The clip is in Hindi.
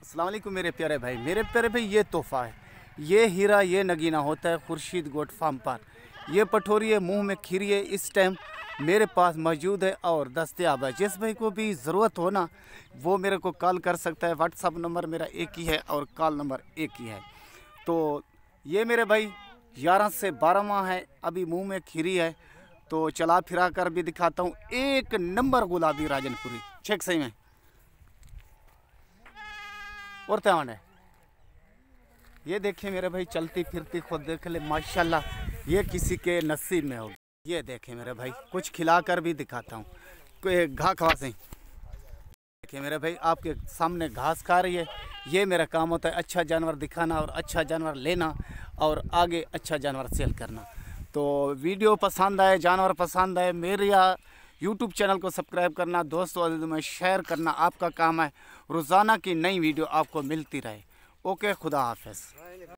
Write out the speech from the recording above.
अस्सलाम वालेकुम मेरे प्यारे भाई, ये तोहफ़ा है, ये हीरा, ये नगीना होता है खुर्शीद गोट फार्म पर। ये पठोरी है, मुंह में खीरी है, इस टाइम मेरे पास मौजूद है और दस्तयाब है। जिस भाई को भी ज़रूरत हो ना, वो मेरे को कॉल कर सकता है। व्हाट्सअप नंबर मेरा एक ही है और कॉल नंबर एक ही है। तो ये मेरे भाई 11 से 12 माह है, अभी मुंह में खीरी है, तो चला फिरा कर भी दिखाता हूँ। एक नंबर गुलाबी राजनपुरी, चेक सही में और त्यान है। ये देखिए मेरे भाई, चलती फिरती खुद देख ले, माशाल्लाह, ये किसी के नसीब में होगी। ये देखे मेरे भाई, कुछ खिलाकर भी दिखाता हूँ। कोई घास खवा से देखिए मेरे भाई, आपके सामने घास खा रही है। ये मेरा काम होता है, अच्छा जानवर दिखाना और अच्छा जानवर लेना और आगे अच्छा जानवर सेल करना। तो वीडियो पसंद आए, जानवर पसंद आए, मेरे यूट्यूब चैनल को सब्सक्राइब करना, दोस्तों में शेयर करना आपका काम है। रोज़ाना की नई वीडियो आपको मिलती रहे। ओके, खुदा हाफिज़।